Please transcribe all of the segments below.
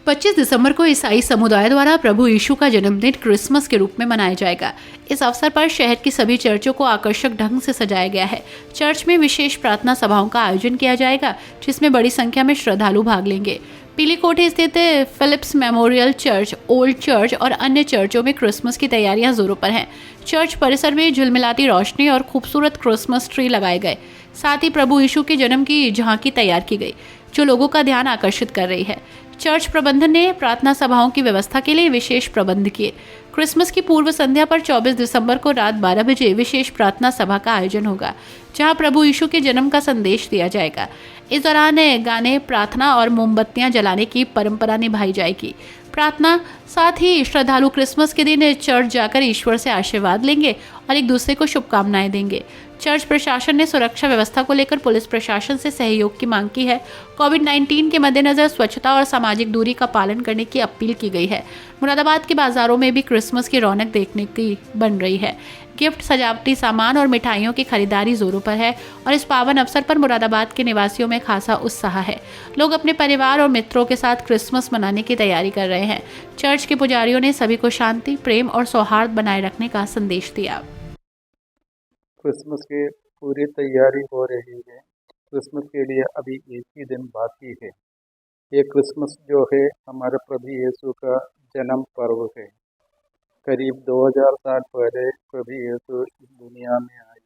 25 दिसंबर को ईसाई समुदाय द्वारा प्रभु यीशु का जन्मदिन क्रिसमस के रूप में मनाया जाएगा। इस अवसर पर शहर की सभी चर्चों को आकर्षक ढंग से सजाया गया है। चर्च में विशेष प्रार्थना सभाओं का आयोजन किया जाएगा, जिसमें बड़ी संख्या में श्रद्धालु भाग लेंगे। पीली कोठी स्थित Philips memorial church, old church और अन्य चर्चों में क्रिसमस की तैयारियां जोरों पर हैं। चर्च परिसर में झिलमिलाती रोशनी और खूबसूरत क्रिसमस ट्री लगाए गए। साथ ही प्रभु यीशु के जन्म की झांकी तैयार की गई, जो लोगों का ध्यान आकर्षित कर रही है। चर्च प्रबंधन ने प्रार्थना सभाओं की व्यवस्था के लिए विशेष प्रबंध किए। क्रिसमस की पूर्व संध्या पर 24 दिसंबर को रात 12 बजे विशेष प्रार्थना सभा का आयोजन होगा, जहां प्रभु यीशु के जन्म का संदेश दिया जाएगा। इस दौरान गाने, प्रार्थना और मोमबत्तियां जलाने की परंपरा निभाई जाएगी। प्रार्थना साथ ही श्रद्धालु क्रिसमस के दिन चर्च जाकर ईश्वर से आशीर्वाद लेंगे और एक दूसरे को शुभकामनाएं देंगे। चर्च प्रशासन ने सुरक्षा व्यवस्था को लेकर पुलिस प्रशासन से सहयोग की मांग की है। कोविड-19 के मद्देनजर स्वच्छता और सामाजिक दूरी का पालन करने की अपील की गई है। मुरादाबाद के बाजारों में भी क्रिसमस की रौनक देखने की बन रही है। गिफ्ट, सजावटी सामान और मिठाइयों की खरीदारी जोरों पर है और इस पावन अवसर पर मुरादाबाद के निवासियों में खासा उत्साह है। लोग अपने परिवार और मित्रों के साथ क्रिसमस मनाने की तैयारी कर रहे हैं। चर्च के पुजारियों ने सभी को शांति, प्रेम और सौहार्द बनाए रखने का संदेश दिया। क्रिसमस की पूरी तैयारी हो रही है। क्रिसमस के लिए अभी एक ही दिन बाकी है। ये क्रिसमस जो है हमारे प्रभु यीशु का जन्म पर्व है। करीब 2000 साल पहले प्रभु यीशु इस दुनिया में आए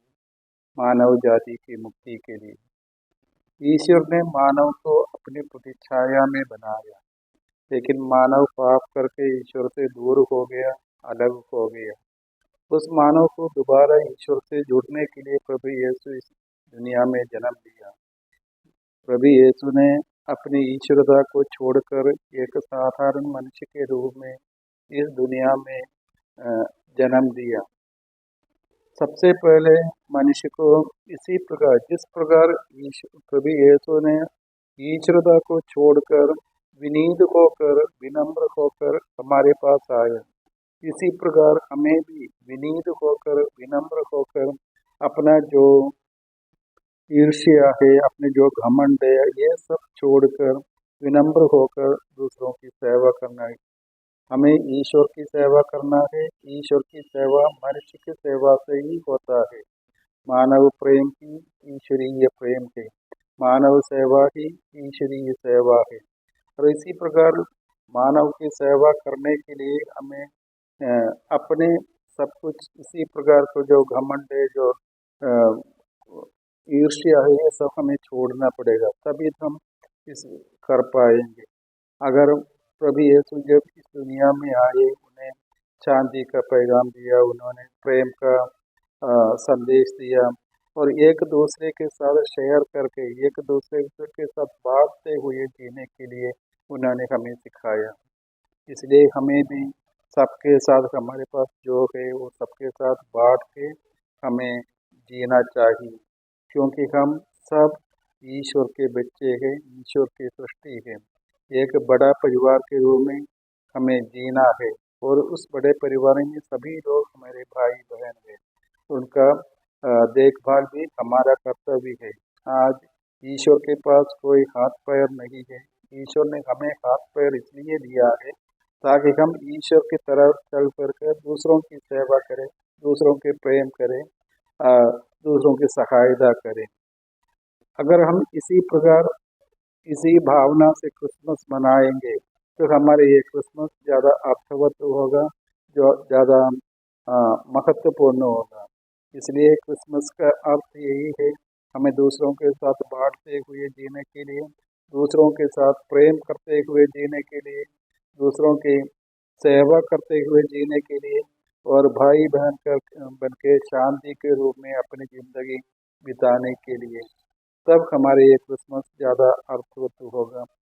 मानव जाति की मुक्ति के लिए। ईश्वर ने मानव को अपनी प्रतिछाया में बनाया, लेकिन मानव पाप करके ईश्वर से दूर हो गया, अलग हो गया। उस मानव को दोबारा ईश्वर से जुड़ने के लिए प्रभु यीशु इस दुनिया में जन्म लिया। प्रभु यीशु ने अपनी ईश्वरता को छोड़कर एक साधारण मनुष्य के रूप में इस दुनिया में जन्म दिया। सबसे पहले मनुष्य को इसी प्रकार, जिस प्रकार प्रभु यीशु ने ईश्वरता को छोड़कर विनीत होकर, विनम्र होकर हमारे पास आया, इसी प्रकार हमें भी विनीत होकर, विनम्र होकर अपना जो ईर्ष्या है, अपने जो घमंड है, ये सब छोड़कर विनम्र होकर दूसरों की सेवा करना है। हमें ईश्वर की सेवा करना है। ईश्वर की सेवा मनुष्य की सेवा से ही होता है। मानव प्रेम ही ईश्वरीय प्रेम है। मानव सेवा ही ईश्वरीय सेवा है। और इसी प्रकार मानव की सेवा करने के लिए हमें अपने सब कुछ इसी प्रकार को जो घमंड है, जो ईर्ष्या है, ये सब हमें छोड़ना पड़ेगा, तभी हम इस कर पाएंगे। अगर प्रभु यीशु जब इस दुनिया में आए, उन्हें शांति का पैगाम दिया, उन्होंने प्रेम का संदेश दिया और एक दूसरे के साथ शेयर करके, एक दूसरे के साथ बांटते हुए जीने के लिए उन्होंने हमें सिखाया। इसलिए हमें भी सबके साथ, हमारे पास जो है वो सबके साथ बांट के हमें जीना चाहिए, क्योंकि हम सब ईश्वर के बच्चे हैं, ईश्वर की सृष्टि है। एक बड़ा परिवार के रूप में हमें जीना है और उस बड़े परिवार में सभी लोग हमारे भाई बहन हैं। उनका देखभाल भी हमारा कर्तव्य है। आज ईश्वर के पास कोई हाथ पैर नहीं है। ईश्वर ने हमें हाथ पैर इसलिए दिया है ताकि हम ईश्वर की तरफ चल करके दूसरों की सेवा करें, दूसरों के प्रेम करें, दूसरों की सहायता करें। अगर हम इसी प्रकार, इसी भावना से क्रिसमस मनाएंगे तो हमारे ये क्रिसमस ज़्यादा अर्थवत होगा, जो ज़्यादा महत्वपूर्ण होगा। इसलिए क्रिसमस का अर्थ यही है, हमें दूसरों के साथ बांटते हुए जीने के लिए, दूसरों के साथ प्रेम करते हुए जीने के लिए, दूसरों की सेवा करते हुए जीने के लिए और भाई बहन बन के शांति के रूप में अपनी ज़िंदगी बिताने के लिए। तब हमारे ये क्रिसमस ज़्यादा अर्थवत होगा।